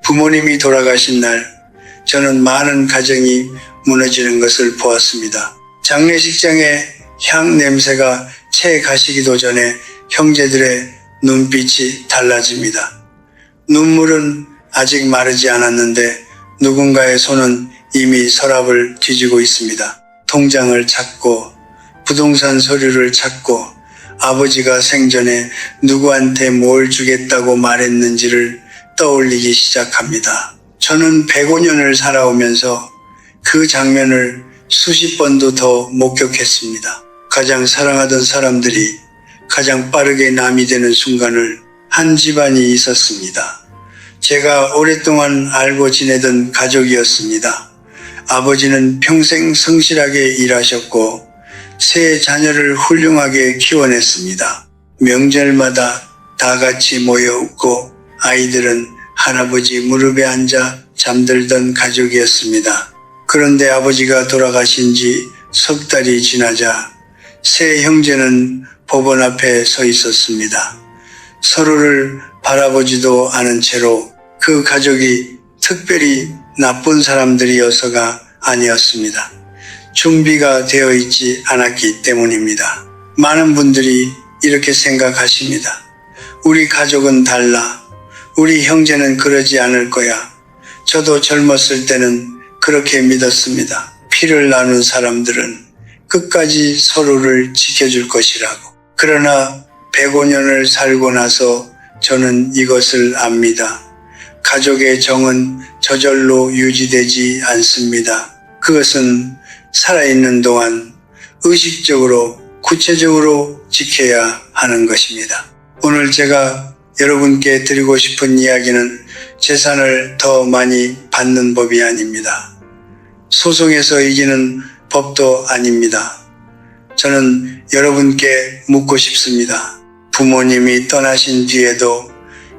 부모님이 돌아가신 날 저는 많은 가정이 무너지는 것을 보았습니다. 장례식장의 향 냄새가 채 가시기도 전에 형제들의 눈빛이 달라집니다. 눈물은 아직 마르지 않았는데 누군가의 손은 이미 서랍을 뒤지고 있습니다. 통장을 찾고 부동산 서류를 찾고 아버지가 생전에 누구한테 뭘 주겠다고 말했는지를 떠올리기 시작합니다. 저는 105년을 살아오면서 그 장면을 수십 번도 더 목격했습니다. 가장 사랑하던 사람들이 가장 빠르게 남이 되는 순간을 한 집안이 있었습니다. 제가 오랫동안 알고 지내던 가족이었습니다. 아버지는 평생 성실하게 일하셨고 세 자녀를 훌륭하게 키워냈습니다. 명절마다 다 같이 모여 웃고 아이들은 할아버지 무릎에 앉아 잠들던 가족이었습니다. 그런데 아버지가 돌아가신 지 석 달이 지나자 세 형제는 법원 앞에 서 있었습니다. 서로를 바라보지도 않은 채로 그 가족이 특별히 나쁜 사람들이어서가 아니었습니다. 준비가 되어 있지 않았기 때문입니다. 많은 분들이 이렇게 생각하십니다. 우리 가족은 달라. 우리 형제는 그러지 않을 거야. 저도 젊었을 때는 그렇게 믿었습니다. 피를 나눈 사람들은 끝까지 서로를 지켜줄 것이라고. 그러나 105년을 살고 나서 저는 이것을 압니다. 가족의 정은 저절로 유지되지 않습니다. 그것은 살아있는 동안 의식적으로 구체적으로 지켜야 하는 것입니다. 오늘 제가 여러분께 드리고 싶은 이야기는 재산을 더 많이 받는 법이 아닙니다. 소송에서 이기는 법도 아닙니다. 저는 여러분께 묻고 싶습니다. 부모님이 떠나신 뒤에도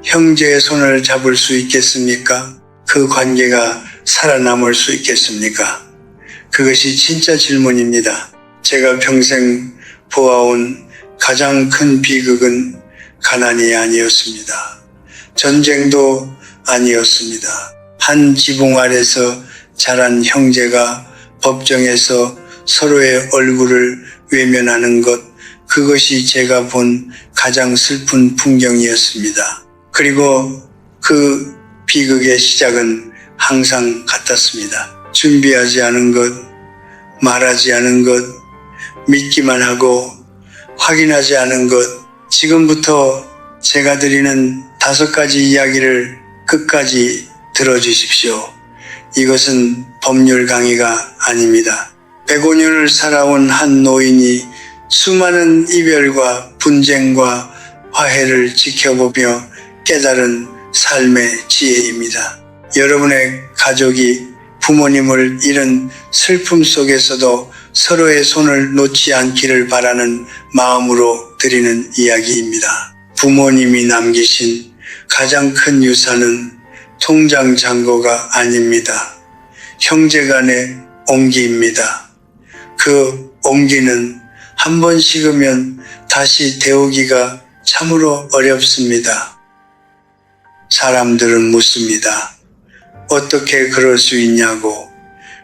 형제의 손을 잡을 수 있겠습니까? 그 관계가 살아남을 수 있겠습니까? 그것이 진짜 질문입니다. 제가 평생 보아온 가장 큰 비극은 가난이 아니었습니다. 전쟁도 아니었습니다. 한 지붕 아래서 자란 형제가 법정에서 서로의 얼굴을 외면하는 것, 그것이 제가 본 가장 슬픈 풍경이었습니다. 그리고 그 비극의 시작은 항상 같았습니다. 준비하지 않은 것, 말하지 않은 것, 믿기만 하고 확인하지 않은 것. 지금부터 제가 드리는 5가지 이야기를 끝까지 들어주십시오. 이것은 법률 강의가 아닙니다. 105년을 살아온 한 노인이 수많은 이별과 분쟁과 화해를 지켜보며 깨달은 삶의 지혜입니다. 여러분의 가족이 부모님을 잃은 슬픔 속에서도 서로의 손을 놓지 않기를 바라는 마음으로 드리는 이야기입니다. 부모님이 남기신 가장 큰 유산은 통장 잔고가 아닙니다. 형제간의 온기입니다. 그 온기는 한 번 식으면 다시 데우기가 참으로 어렵습니다. 사람들은 묻습니다. 어떻게 그럴 수 있냐고.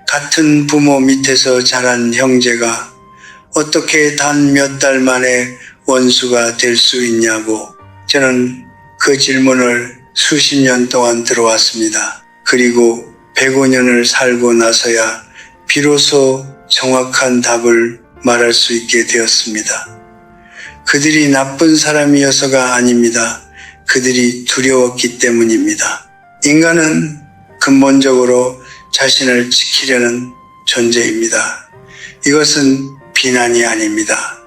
같은 부모 밑에서 자란 형제가 어떻게 단 몇 달 만에 원수가 될 수 있냐고. 저는 그 질문을 수십 년 동안 들어왔습니다. 그리고 105년을 살고 나서야 비로소 정확한 답을 말할 수 있게 되었습니다. 그들이 나쁜 사람이어서가 아닙니다. 그들이 두려웠기 때문입니다. 인간은 근본적으로 자신을 지키려는 존재입니다. 이것은 비난이 아닙니다.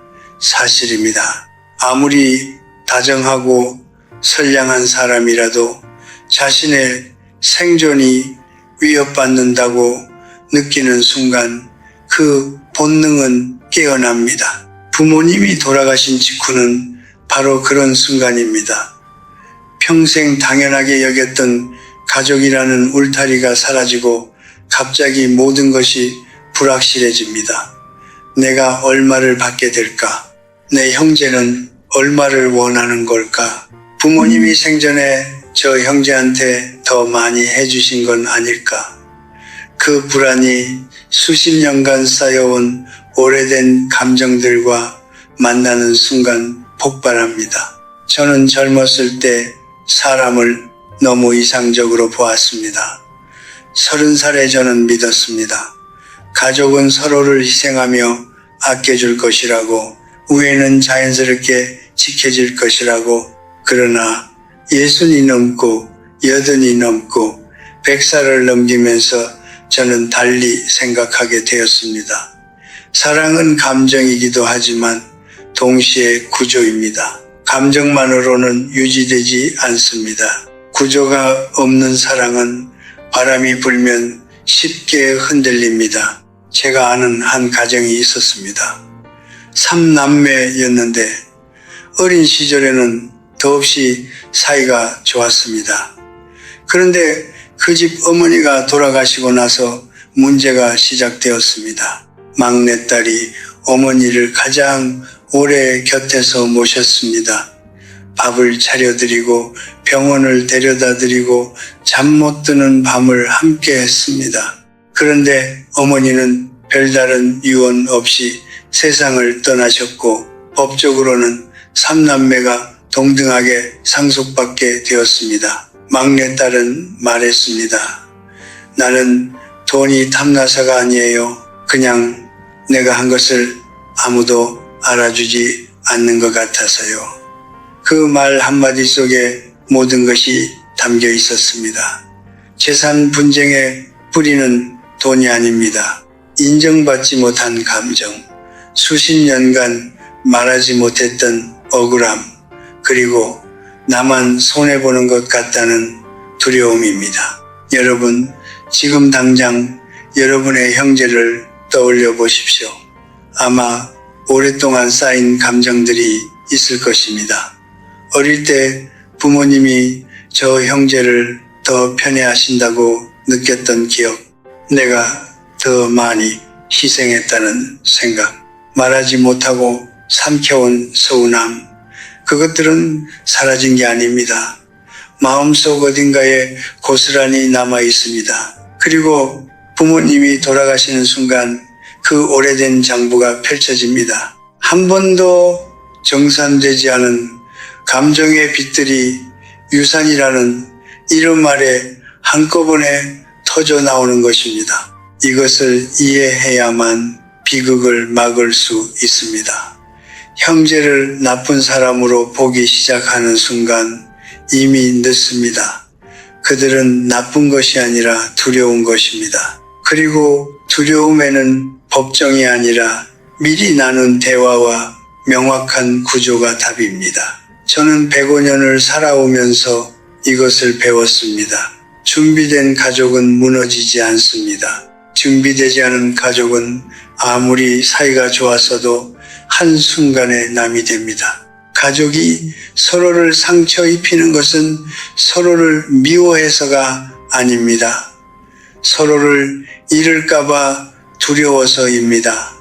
사실입니다. 아무리 다정하고 선량한 사람이라도 자신의 생존이 위협받는다고 느끼는 순간 그 본능은 깨어납니다. 부모님이 돌아가신 직후는 바로 그런 순간입니다. 평생 당연하게 여겼던 가족이라는 울타리가 사라지고 갑자기 모든 것이 불확실해집니다. 내가 얼마를 받게 될까? 내 형제는 얼마를 원하는 걸까? 부모님이 생전에 저 형제한테 더 많이 해주신 건 아닐까. 그 불안이 수십 년간 쌓여온 오래된 감정들과 만나는 순간 폭발합니다. 저는 젊었을 때 사람을 너무 이상적으로 보았습니다. 30살에 저는 믿었습니다. 가족은 서로를 희생하며 아껴줄 것이라고, 우애는 자연스럽게 지켜질 것이라고. 그러나 60이 넘고 80이 넘고 100살을 넘기면서 저는 달리 생각하게 되었습니다. 사랑은 감정이기도 하지만 동시에 구조입니다. 감정만으로는 유지되지 않습니다. 구조가 없는 사랑은 바람이 불면 쉽게 흔들립니다. 제가 아는 한 가정이 있었습니다. 3남매였는데 어린 시절에는 더없이 사이가 좋았습니다. 그런데 그 집 어머니가 돌아가시고 나서 문제가 시작되었습니다. 막내딸이 어머니를 가장 오래 곁에서 모셨습니다. 밥을 차려드리고 병원을 데려다드리고 잠 못 드는 밤을 함께 했습니다. 그런데 어머니는 별다른 유언 없이 세상을 떠나셨고 법적으로는 3남매가 동등하게 상속받게 되었습니다. 막내딸은 말했습니다. 나는 돈이 탐나서가 아니에요. 그냥 내가 한 것을 아무도 알아주지 않는 것 같아서요. 그 말 한마디 속에 모든 것이 담겨 있었습니다. 재산 분쟁의 뿌리는 돈이 아닙니다. 인정받지 못한 감정, 수십 년간 말하지 못했던 억울함, 그리고 나만 손해보는 것 같다는 두려움입니다. 여러분, 지금 당장 여러분의 형제를 떠올려 보십시오. 아마 오랫동안 쌓인 감정들이 있을 것입니다. 어릴 때 부모님이 저 형제를 더 편애하신다고 느꼈던 기억, 내가 더 많이 희생했다는 생각, 말하지 못하고 삼켜온 서운함, 그것들은 사라진 게 아닙니다. 마음속 어딘가에 고스란히 남아 있습니다. 그리고 부모님이 돌아가시는 순간 그 오래된 장부가 펼쳐집니다. 한 번도 정산되지 않은 감정의 빛들이 유산이라는 이름 아래 한꺼번에 터져 나오는 것입니다. 이것을 이해해야만 비극을 막을 수 있습니다. 형제를 나쁜 사람으로 보기 시작하는 순간 이미 늦습니다. 그들은 나쁜 것이 아니라 두려운 것입니다. 그리고 두려움에는 법정이 아니라 미리 나눈 대화와 명확한 구조가 답입니다. 저는 105년을 살아오면서 이것을 배웠습니다. 준비된 가족은 무너지지 않습니다. 준비되지 않은 가족은 아무리 사이가 좋았어도 한순간에 남이 됩니다. 가족이 서로를 상처 입히는 것은 서로를 미워해서가 아닙니다. 서로를 잃을까봐 두려워서입니다.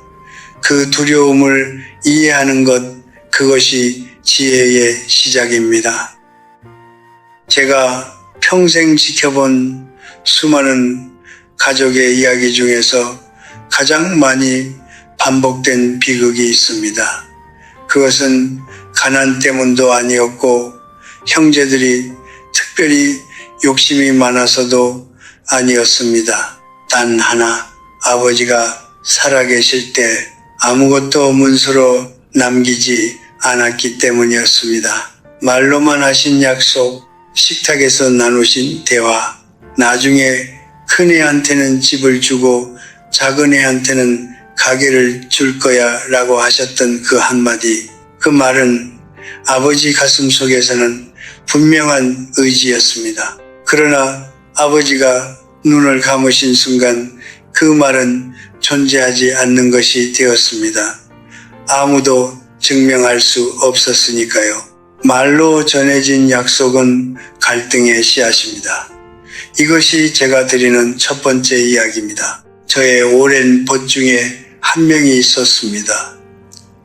그 두려움을 이해하는 것, 그것이 지혜의 시작입니다. 제가 평생 지켜본 수많은 가족의 이야기 중에서 가장 많이 반복된 비극이 있습니다. 그것은 가난 때문도 아니었고 형제들이 특별히 욕심이 많아서도 아니었습니다. 단 하나, 아버지가 살아계실 때 아무것도 문서로 남기지 않았기 때문이었습니다. 말로만 하신 약속, 식탁에서 나누신 대화, 나중에 큰애한테는 집을 주고 작은애한테는 가게를 줄 거야 라고 하셨던 그 한마디, 그 말은 아버지 가슴 속에서는 분명한 의지였습니다. 그러나 아버지가 눈을 감으신 순간 그 말은 존재하지 않는 것이 되었습니다. 아무도 증명할 수 없었으니까요. 말로 전해진 약속은 갈등의 씨앗입니다. 이것이 제가 드리는 첫 번째 이야기입니다. 저의 오랜 벗 중에 한 명이 있었습니다.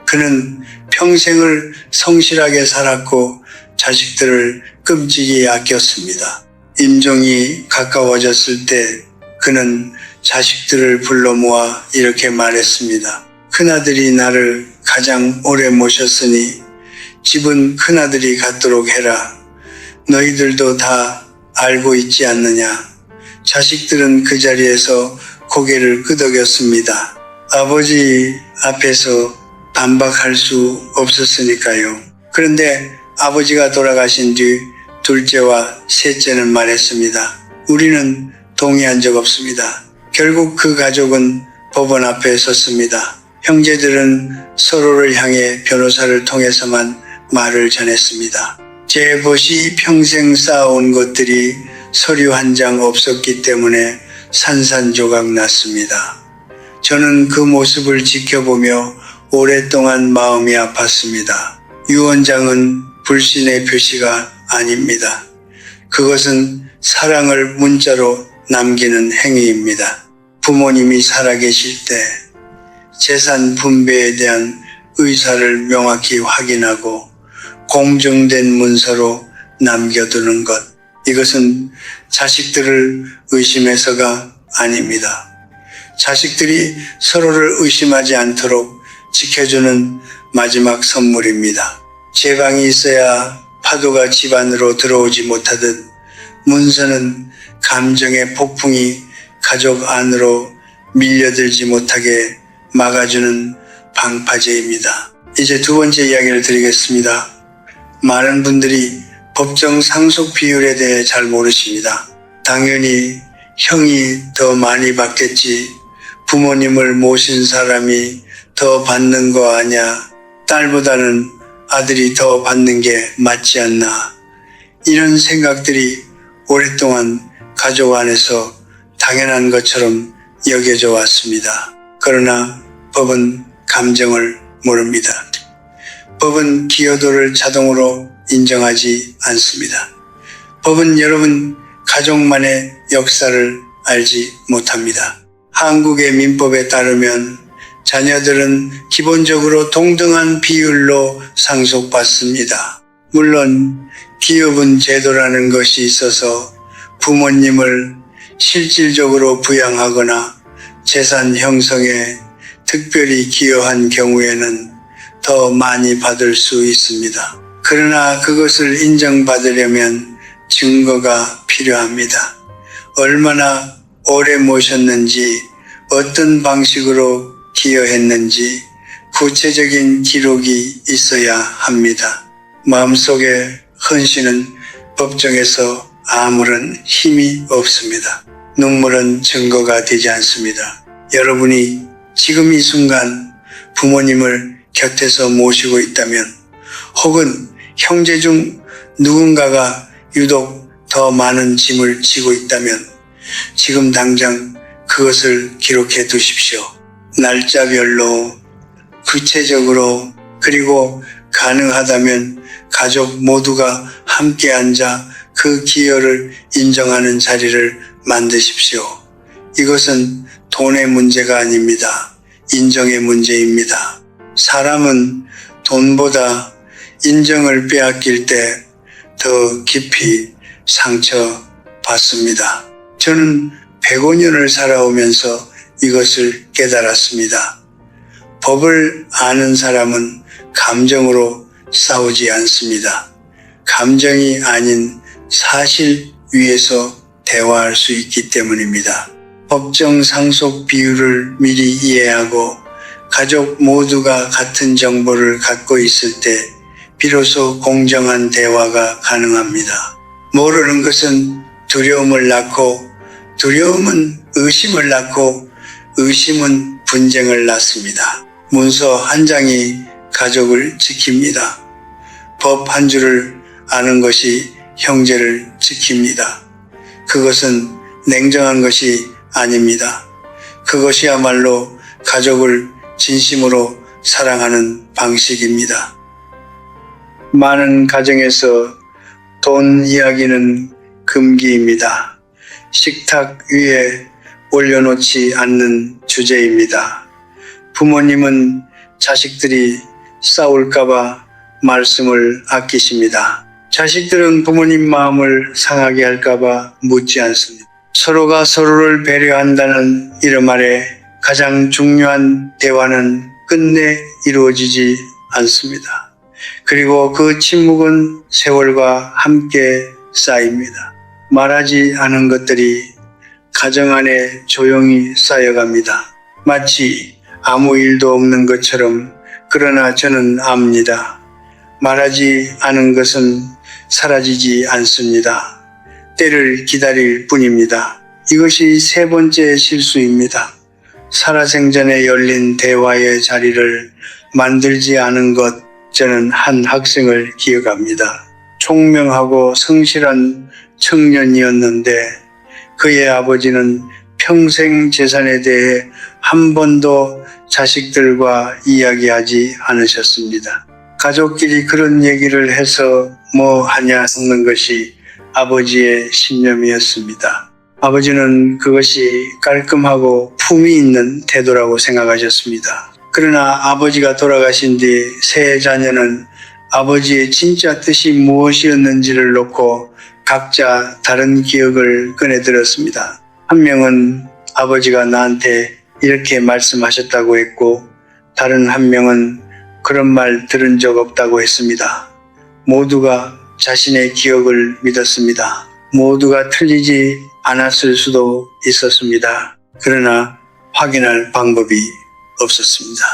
그는 평생을 성실하게 살았고 자식들을 끔찍이 아꼈습니다. 임종이 가까워졌을 때 그는 자식들을 불러 모아 이렇게 말했습니다. 큰아들이 나를 가장 오래 모셨으니 집은 큰아들이 갖도록 해라. 너희들도 다 알고 있지 않느냐. 자식들은 그 자리에서 고개를 끄덕였습니다. 아버지 앞에서 반박할 수 없었으니까요. 그런데 아버지가 돌아가신 뒤 둘째와 셋째는 말했습니다. 우리는 동의한 적 없습니다. 결국 그 가족은 법원 앞에 섰습니다. 형제들은 서로를 향해 변호사를 통해서만 말을 전했습니다. 제 벗이 평생 쌓아온 것들이 서류 한 장 없었기 때문에 산산조각 났습니다. 저는 그 모습을 지켜보며 오랫동안 마음이 아팠습니다. 유언장은 불신의 표시가 아닙니다. 그것은 사랑을 문자로 남기는 행위입니다. 부모님이 살아계실 때 재산 분배에 대한 의사를 명확히 확인하고 공정된 문서로 남겨두는 것. 이것은 자식들을 의심해서가 아닙니다. 자식들이 서로를 의심하지 않도록 지켜주는 마지막 선물입니다. 제 방이 있어야 파도가 집 안으로 들어오지 못하듯 문서는 감정의 폭풍이 가족 안으로 밀려들지 못하게 막아주는 방파제입니다. 이제 두 번째 이야기를 드리겠습니다. 많은 분들이 법정 상속 비율에 대해 잘 모르십니다. 당연히 형이 더 많이 받겠지. 부모님을 모신 사람이 더 받는 거 아냐. 딸보다는 아들이 더 받는 게 맞지 않나. 이런 생각들이 오랫동안 가족 안에서 당연한 것처럼 여겨져 왔습니다. 그러나 법은 감정을 모릅니다. 법은 기여도를 자동으로 인정하지 않습니다. 법은 여러분 가족만의 역사를 알지 못합니다. 한국의 민법에 따르면 자녀들은 기본적으로 동등한 비율로 상속받습니다. 물론 기여분 제도라는 것이 있어서 부모님을 실질적으로 부양하거나 재산 형성에 특별히 기여한 경우에는 더 많이 받을 수 있습니다. 그러나 그것을 인정받으려면 증거가 필요합니다. 얼마나 오래 모셨는지, 어떤 방식으로 기여했는지 구체적인 기록이 있어야 합니다. 마음속에 헌신은 법정에서 아무런 힘이 없습니다. 눈물은 증거가 되지 않습니다. 여러분이 지금 이 순간 부모님을 곁에서 모시고 있다면, 혹은 형제 중 누군가가 유독 더 많은 짐을 지고 있다면 지금 당장 그것을 기록해 두십시오. 날짜별로, 구체적으로, 그리고 가능하다면 가족 모두가 함께 앉아 그 기여를 인정하는 자리를 만드십시오. 이것은 돈의 문제가 아닙니다. 인정의 문제입니다. 사람은 돈보다 인정을 빼앗길 때 더 깊이 상처받습니다. 저는 105년을 살아오면서 이것을 깨달았습니다. 법을 아는 사람은 감정으로 싸우지 않습니다. 감정이 아닌 사실 위에서 대화할 수 있기 때문입니다. 법정 상속 비율을 미리 이해하고 가족 모두가 같은 정보를 갖고 있을 때 비로소 공정한 대화가 가능합니다. 모르는 것은 두려움을 낳고, 두려움은 의심을 낳고, 의심은 분쟁을 낳습니다. 문서 한 장이 가족을 지킵니다. 법 한 줄을 아는 것이 형제를 지킵니다. 그것은 냉정한 것이 아닙니다. 그것이야말로 가족을 진심으로 사랑하는 방식입니다. 많은 가정에서 돈 이야기는 금기입니다. 식탁 위에 올려놓지 않는 주제입니다. 부모님은 자식들이 싸울까봐 말씀을 아끼십니다. 자식들은 부모님 마음을 상하게 할까봐 묻지 않습니다. 서로가 서로를 배려한다는 이름 아래 가장 중요한 대화는 끝내 이루어지지 않습니다. 그리고 그 침묵은 세월과 함께 쌓입니다. 말하지 않은 것들이 가정 안에 조용히 쌓여갑니다. 마치 아무 일도 없는 것처럼. 그러나 저는 압니다. 말하지 않은 것은 사라지지 않습니다. 때를 기다릴 뿐입니다. 이것이 세 번째 실수입니다. 살아생전에 열린 대화의 자리를 만들지 않은 것. 저는 한 학생을 기억합니다. 총명하고 성실한 청년이었는데 그의 아버지는 평생 재산에 대해 한 번도 자식들과 이야기하지 않으셨습니다. 가족끼리 그런 얘기를 해서 뭐 하냐 하는 것이 아버지의 신념이었습니다. 아버지는 그것이 깔끔하고 품위 있는 태도라고 생각하셨습니다. 그러나 아버지가 돌아가신 뒤 세 자녀는 아버지의 진짜 뜻이 무엇이었는지를 놓고 각자 다른 기억을 꺼내들었습니다. 한 명은 아버지가 나한테 이렇게 말씀하셨다고 했고, 다른 한 명은 그런 말 들은 적 없다고 했습니다. 모두가 자신의 기억을 믿었습니다. 모두가 틀리지 않았을 수도 있었습니다. 그러나 확인할 방법이 없었습니다.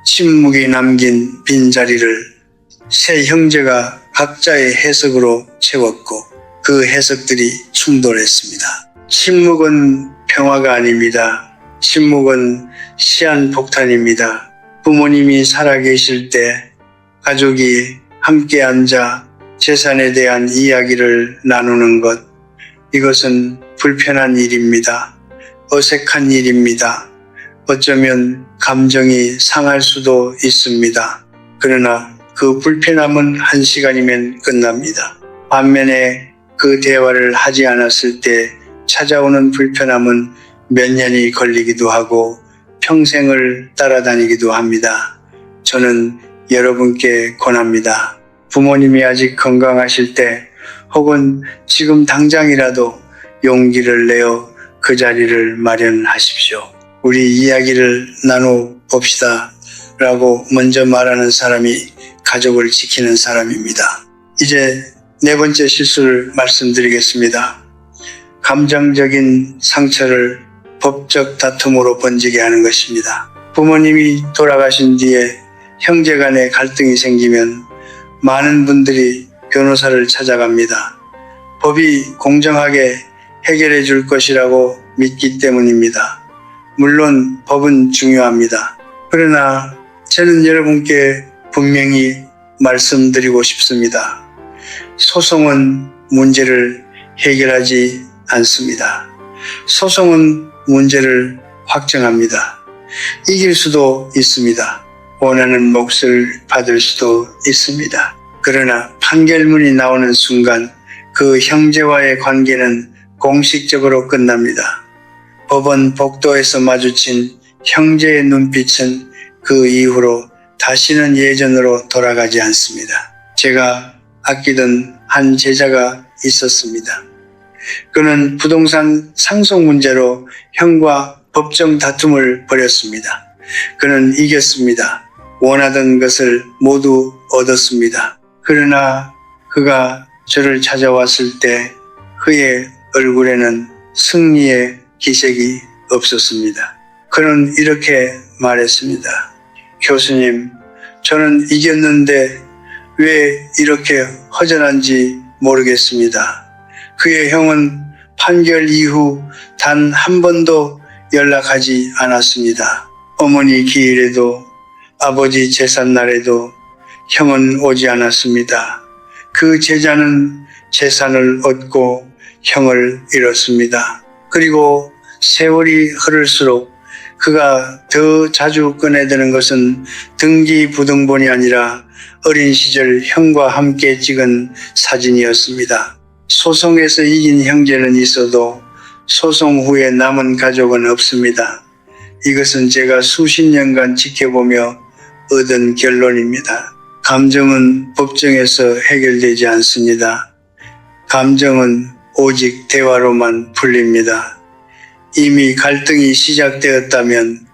침묵이 남긴 빈자리를 세 형제가 각자의 해석으로 채웠고 그 해석들이 충돌했습니다. 침묵은 평화가 아닙니다. 침묵은 시한폭탄입니다. 부모님이 살아계실 때 가족이 함께 앉아 재산에 대한 이야기를 나누는 것, 이것은 불편한 일입니다. 어색한 일입니다. 어쩌면 감정이 상할 수도 있습니다. 그러나 그 불편함은 1시간이면 끝납니다. 반면에 그 대화를 하지 않았을 때 찾아오는 불편함은 몇 년이 걸리기도 하고 평생을 따라다니기도 합니다. 저는 여러분께 권합니다. 부모님이 아직 건강하실 때 혹은 지금 당장이라도 용기를 내어 그 자리를 마련하십시오. 우리 이야기를 나눠봅시다 라고 먼저 말하는 사람이 가족을 지키는 사람입니다. 이제 네 번째 실수를 말씀드리겠습니다. 감정적인 상처를 법적 다툼으로 번지게 하는 것입니다. 부모님이 돌아가신 뒤에 형제 간에 갈등이 생기면 많은 분들이 변호사를 찾아갑니다. 법이 공정하게 해결해 줄 것이라고 믿기 때문입니다. 물론 법은 중요합니다. 그러나 저는 여러분께 분명히 말씀드리고 싶습니다. 소송은 문제를 해결하지 않습니다. 소송은 문제를 확정합니다. 이길 수도 있습니다. 원하는 몫을 받을 수도 있습니다. 그러나 판결문이 나오는 순간 그 형제와의 관계는 공식적으로 끝납니다. 법원 복도에서 마주친 형제의 눈빛은 그 이후로 다시는 예전으로 돌아가지 않습니다. 제가 아끼던 한 제자가 있었습니다. 그는 부동산 상속 문제로 형과 법정 다툼을 벌였습니다. 그는 이겼습니다. 원하던 것을 모두 얻었습니다. 그러나 그가 저를 찾아왔을 때 그의 얼굴에는 승리의 기색이 없었습니다. 그는 이렇게 말했습니다. 교수님, 저는 이겼는데 왜 이렇게 허전한지 모르겠습니다. 그의 형은 판결 이후 단 한 번도 연락하지 않았습니다. 어머니 기일에도 아버지 제삿날에도 형은 오지 않았습니다. 그 제자는 재산을 얻고 형을 잃었습니다. 그리고 세월이 흐를수록 그가 더 자주 꺼내드는 것은 등기부등본이 아니라 어린 시절 형과 함께 찍은 사진이었습니다. 소송에서 이긴 형제는 있어도 소송 후에 남은 가족은 없습니다. 이것은 제가 수십 년간 지켜보며 얻은 결론입니다. 감정은 법정에서 해결되지 않습니다. 감정은 오직 대화로만 풀립니다. 이미 갈등이 시작되었다면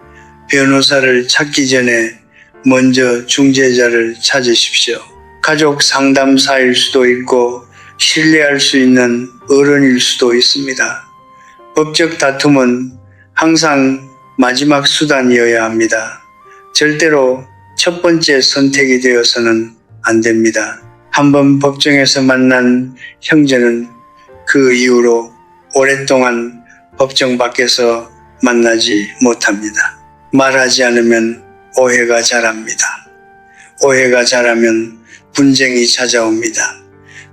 변호사를 찾기 전에 먼저 중재자를 찾으십시오. 가족 상담사일 수도 있고 신뢰할 수 있는 어른일 수도 있습니다. 법적 다툼은 항상 마지막 수단이어야 합니다. 절대로 첫 번째 선택이 되어서는 안 됩니다. 한번 법정에서 만난 형제는 그 이후로 오랫동안 법정 밖에서 만나지 못합니다. 말하지 않으면 오해가 자랍니다. 오해가 자라면 분쟁이 찾아옵니다.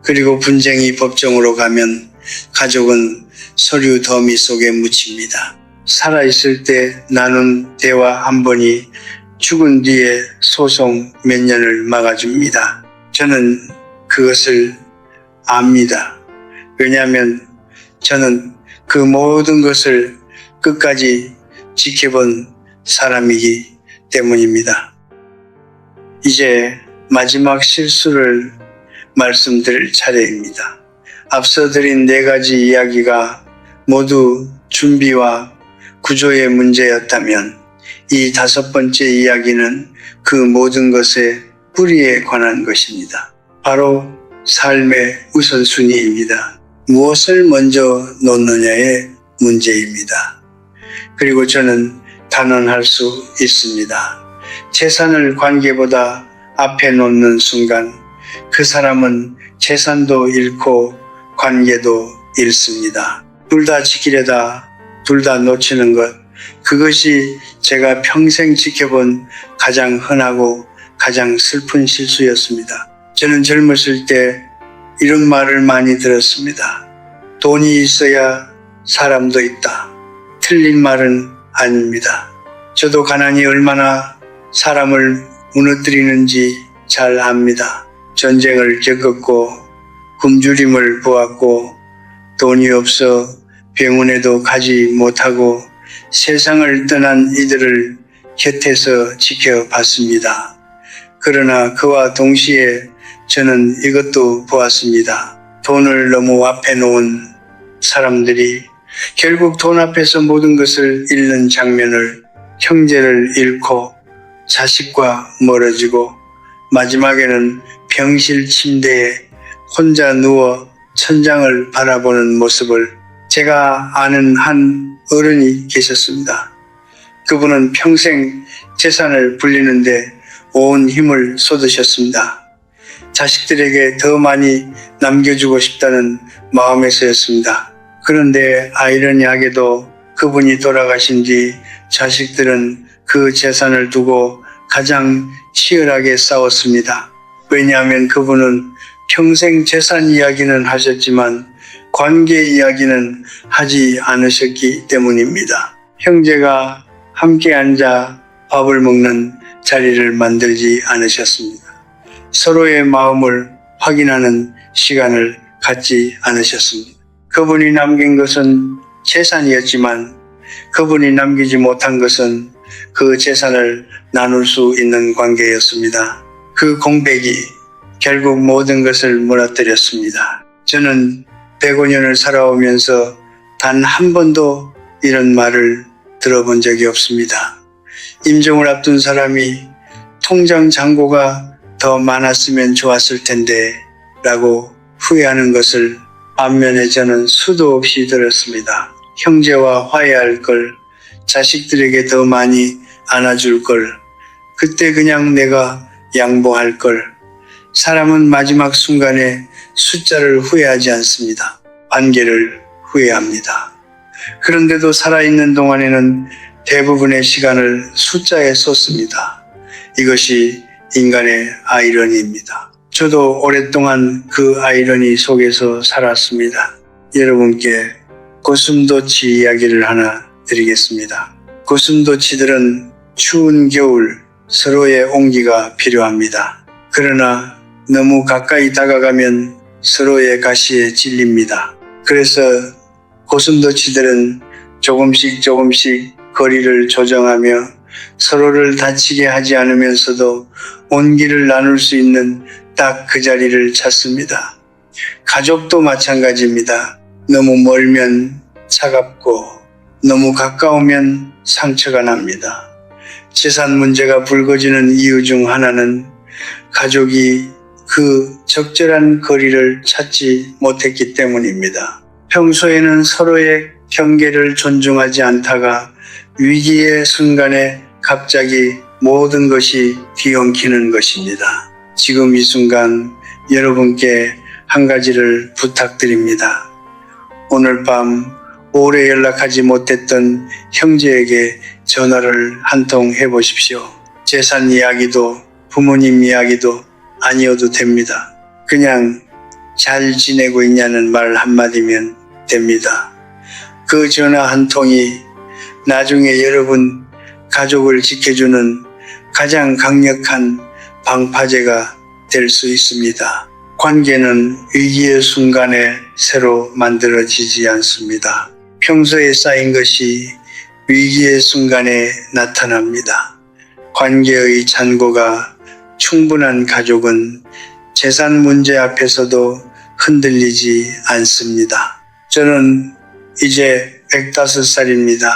그리고 분쟁이 법정으로 가면 가족은 서류 더미 속에 묻힙니다. 살아있을 때 나눈 대화 한 번이 죽은 뒤에 소송 몇 년을 막아줍니다. 저는 그것을 압니다. 왜냐하면 저는 그 모든 것을 끝까지 지켜본 사람이기 때문입니다. 이제 마지막 실수를 말씀드릴 차례입니다. 앞서 드린 4가지 이야기가 모두 준비와 구조의 문제였다면 이 5번째 이야기는 그 모든 것의 뿌리에 관한 것입니다. 바로 삶의 우선순위입니다. 무엇을 먼저 놓느냐의 문제입니다. 그리고 저는 단언할 수 있습니다. 재산을 관계보다 앞에 놓는 순간 그 사람은 재산도 잃고 관계도 잃습니다. 둘 다 지키려다 둘 다 놓치는 것, 그것이 제가 평생 지켜본 가장 흔하고 가장 슬픈 실수였습니다. 저는 젊었을 때 이런 말을 많이 들었습니다. 돈이 있어야 사람도 있다. 틀린 말은 아닙니다. 저도 가난이 얼마나 사람을 무너뜨리는지 잘 압니다. 전쟁을 겪었고 굶주림을 보았고 돈이 없어 병원에도 가지 못하고 세상을 떠난 이들을 곁에서 지켜봤습니다. 그러나 그와 동시에 저는 이것도 보았습니다. 돈을 너무 앞에 놓은 사람들이 결국 돈 앞에서 모든 것을 잃는 장면을, 형제를 잃고 자식과 멀어지고 마지막에는 병실 침대에 혼자 누워 천장을 바라보는 모습을 제가 아는 한 어른이 계셨습니다. 그분은 평생 재산을 불리는데 온 힘을 쏟으셨습니다. 자식들에게 더 많이 남겨주고 싶다는 마음에서였습니다. 그런데 아이러니하게도 그분이 돌아가신 뒤 자식들은 그 재산을 두고 가장 치열하게 싸웠습니다. 왜냐하면 그분은 평생 재산 이야기는 하셨지만 관계 이야기는 하지 않으셨기 때문입니다. 형제가 함께 앉아 밥을 먹는 자리를 만들지 않으셨습니다. 서로의 마음을 확인하는 시간을 갖지 않으셨습니다. 그분이 남긴 것은 재산이었지만 그분이 남기지 못한 것은 그 재산을 나눌 수 있는 관계였습니다. 그 공백이 결국 모든 것을 무너뜨렸습니다. 저는 105년을 살아오면서 단 한 번도 이런 말을 들어본 적이 없습니다. 임종을 앞둔 사람이 통장 잔고가 더 많았으면 좋았을 텐데 라고 후회하는 것을 반면에 저는 수도 없이 들었습니다. 형제와 화해할 걸, 자식들에게 더 많이 안아줄 걸, 그때 그냥 내가 양보할 걸. 사람은 마지막 순간에 숫자를 후회하지 않습니다. 관계를 후회합니다. 그런데도 살아있는 동안에는 대부분의 시간을 숫자에 쏟습니다. 이것이 인간의 아이러니입니다. 저도 오랫동안 그 아이러니 속에서 살았습니다. 여러분께 고슴도치 이야기를 하나 드리겠습니다. 고슴도치들은 추운 겨울 서로의 온기가 필요합니다. 그러나 너무 가까이 다가가면 서로의 가시에 찔립니다. 그래서 고슴도치들은 조금씩 거리를 조정하며 서로를 다치게 하지 않으면서도 온기를 나눌 수 있는 딱 그 자리를 찾습니다. 가족도 마찬가지입니다. 너무 멀면 차갑고 너무 가까우면 상처가 납니다. 재산 문제가 불거지는 이유 중 하나는 가족이 그 적절한 거리를 찾지 못했기 때문입니다. 평소에는 서로의 경계를 존중하지 않다가 위기의 순간에 갑자기 모든 것이 뒤엉키는 것입니다. 지금 이 순간 여러분께 한 가지를 부탁드립니다. 오늘 밤 오래 연락하지 못했던 형제에게 전화를 한 통 해보십시오. 재산 이야기도 부모님 이야기도 아니어도 됩니다. 그냥 잘 지내고 있냐는 말 한마디면 됩니다. 그 전화 한 통이 나중에 여러분 가족을 지켜주는 가장 강력한 방파제가 될 수 있습니다. 관계는 위기의 순간에 새로 만들어지지 않습니다. 평소에 쌓인 것이 위기의 순간에 나타납니다. 관계의 잔고가 충분한 가족은 재산 문제 앞에서도 흔들리지 않습니다. 저는 이제 105살입니다.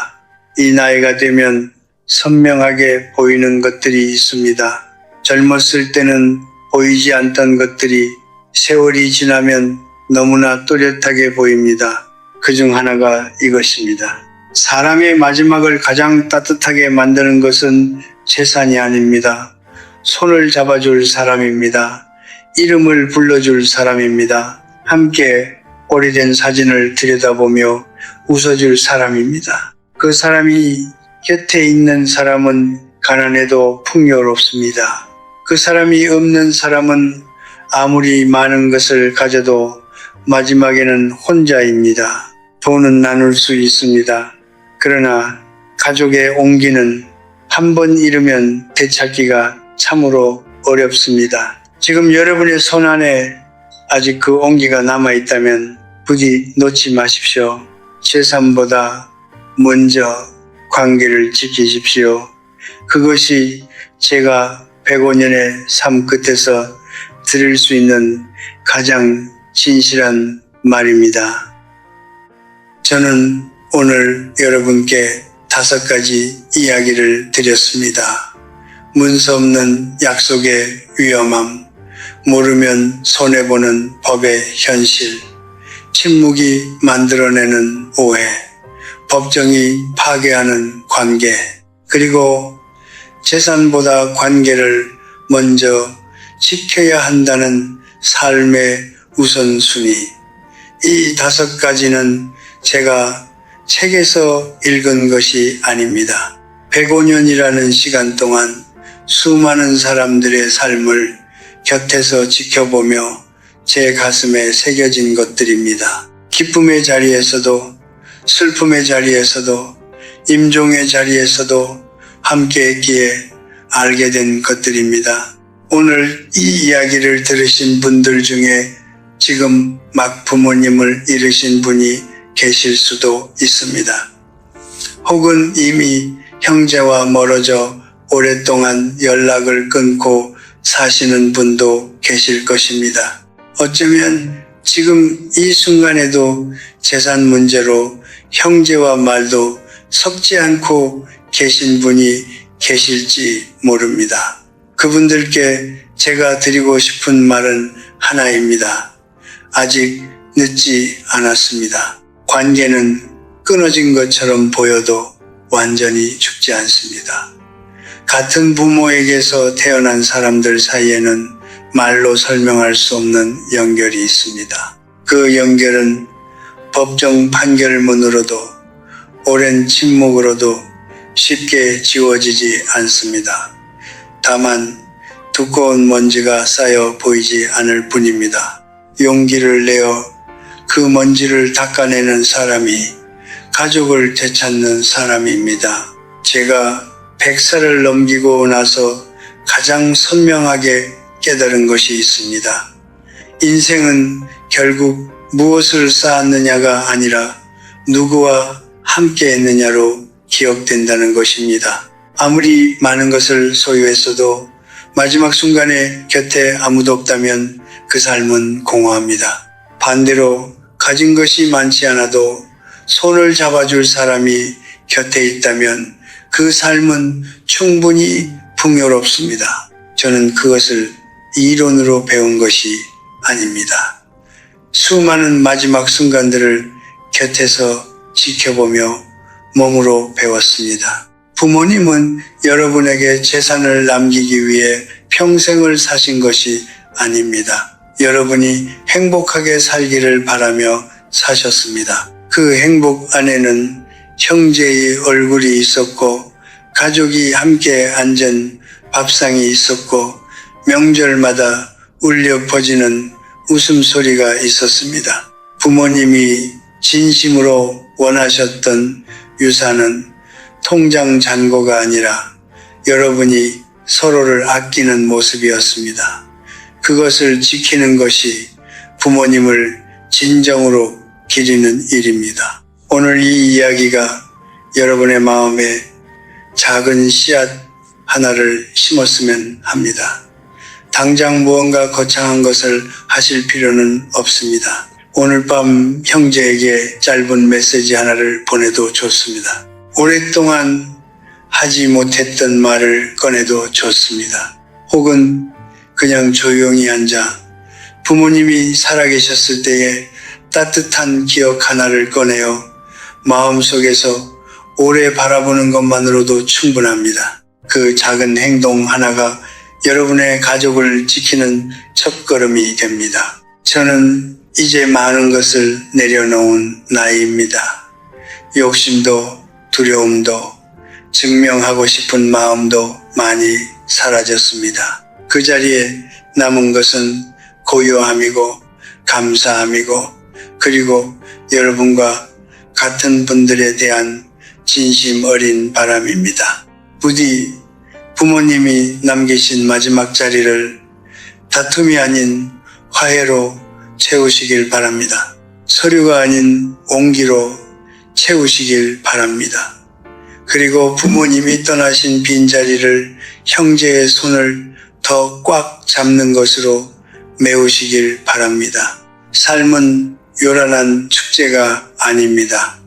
이 나이가 되면 선명하게 보이는 것들이 있습니다. 젊었을 때는 보이지 않던 것들이 세월이 지나면 너무나 또렷하게 보입니다. 그중 하나가 이것입니다. 사람의 마지막을 가장 따뜻하게 만드는 것은 재산이 아닙니다. 손을 잡아줄 사람입니다. 이름을 불러줄 사람입니다. 함께 오래된 사진을 들여다보며 웃어줄 사람입니다. 그 사람이 곁에 있는 사람은 가난해도 풍요롭습니다. 그 사람이 없는 사람은 아무리 많은 것을 가져도 마지막에는 혼자입니다. 돈은 나눌 수 있습니다. 그러나 가족의 온기는 한 번 잃으면 되찾기가 참으로 어렵습니다. 지금 여러분의 손 안에 아직 그 온기가 남아있다면 부디 놓지 마십시오. 재산보다 먼저 관계를 지키십시오. 그것이 제가 105년의 삶 끝에서 드릴 수 있는 가장 진실한 말입니다. 저는 오늘 여러분께 5가지 이야기를 드렸습니다. 문서 없는 약속의 위험함, 모르면 손해보는 법의 현실, 침묵이 만들어내는 오해, 법정이 파괴하는 관계, 그리고 재산보다 관계를 먼저 지켜야 한다는 삶의 우선순위. 이 5가지는 제가 책에서 읽은 것이 아닙니다. 105년이라는 시간 동안 수많은 사람들의 삶을 곁에서 지켜보며 제 가슴에 새겨진 것들입니다. 기쁨의 자리에서도 슬픔의 자리에서도 임종의 자리에서도 함께했기에 알게 된 것들입니다. 오늘 이 이야기를 들으신 분들 중에 지금 막 부모님을 잃으신 분이 계실 수도 있습니다. 혹은 이미 형제와 멀어져 오랫동안 연락을 끊고 사시는 분도 계실 것입니다. 어쩌면 지금 이 순간에도 재산 문제로 형제와 말도 섞지 않고 계신 분이 계실지 모릅니다. 그분들께 제가 드리고 싶은 말은 하나입니다. 아직 늦지 않았습니다. 관계는 끊어진 것처럼 보여도 완전히 죽지 않습니다. 같은 부모에게서 태어난 사람들 사이에는 말로 설명할 수 없는 연결이 있습니다. 그 연결은 법정 판결문으로도 오랜 침묵으로도 쉽게 지워지지 않습니다. 다만 두꺼운 먼지가 쌓여 보이지 않을 뿐입니다. 용기를 내어 그 먼지를 닦아내는 사람이 가족을 되찾는 사람입니다. 제가 100살을 넘기고 나서 가장 선명하게 깨달은 것이 있습니다. 인생은 결국 무엇을 쌓았느냐가 아니라 누구와 함께 했느냐로 기억된다는 것입니다. 아무리 많은 것을 소유했어도 마지막 순간에 곁에 아무도 없다면 그 삶은 공허합니다. 반대로 가진 것이 많지 않아도 손을 잡아줄 사람이 곁에 있다면 그 삶은 충분히 풍요롭습니다. 저는 그것을 이론으로 배운 것이 아닙니다. 수많은 마지막 순간들을 곁에서 지켜보며 몸으로 배웠습니다. 부모님은 여러분에게 재산을 남기기 위해 평생을 사신 것이 아닙니다. 여러분이 행복하게 살기를 바라며 사셨습니다. 그 행복 안에는 형제의 얼굴이 있었고 가족이 함께 앉은 밥상이 있었고 명절마다 울려 퍼지는 웃음소리가 있었습니다. 부모님이 진심으로 원하셨던 유산은 통장 잔고가 아니라 여러분이 서로를 아끼는 모습이었습니다. 그것을 지키는 것이 부모님을 진정으로 기리는 일입니다. 오늘 이 이야기가 여러분의 마음에 작은 씨앗 하나를 심었으면 합니다. 당장 무언가 거창한 것을 하실 필요는 없습니다. 오늘 밤 형제에게 짧은 메시지 하나를 보내도 좋습니다. 오랫동안 하지 못했던 말을 꺼내도 좋습니다. 혹은 그냥 조용히 앉아 부모님이 살아계셨을 때의 따뜻한 기억 하나를 꺼내어 마음속에서 오래 바라보는 것만으로도 충분합니다. 그 작은 행동 하나가 여러분의 가족을 지키는 첫걸음이 됩니다. 저는 이제 많은 것을 내려놓은 나이입니다. 욕심도 두려움도 증명하고 싶은 마음도 많이 사라졌습니다. 그 자리에 남은 것은 고요함이고 감사함이고 그리고 여러분과 같은 분들에 대한 진심 어린 바람입니다. 부디 부모님이 남기신 마지막 자리를 다툼이 아닌 화해로 채우시길 바랍니다. 서류가 아닌 온기로 채우시길 바랍니다. 그리고 부모님이 떠나신 빈자리를 형제의 손을 더 꽉 잡는 것으로 메우시길 바랍니다. 삶은 요란한 축제가 아닙니다.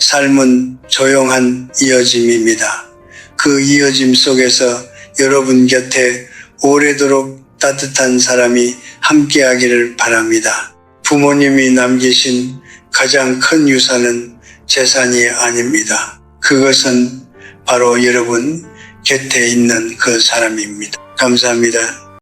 삶은 조용한 이어짐입니다. 그 이어짐 속에서 여러분 곁에 오래도록 따뜻한 사람이 함께하기를 바랍니다. 부모님이 남기신 가장 큰 유산은 재산이 아닙니다. 그것은 바로 여러분 곁에 있는 그 사람입니다. 감사합니다.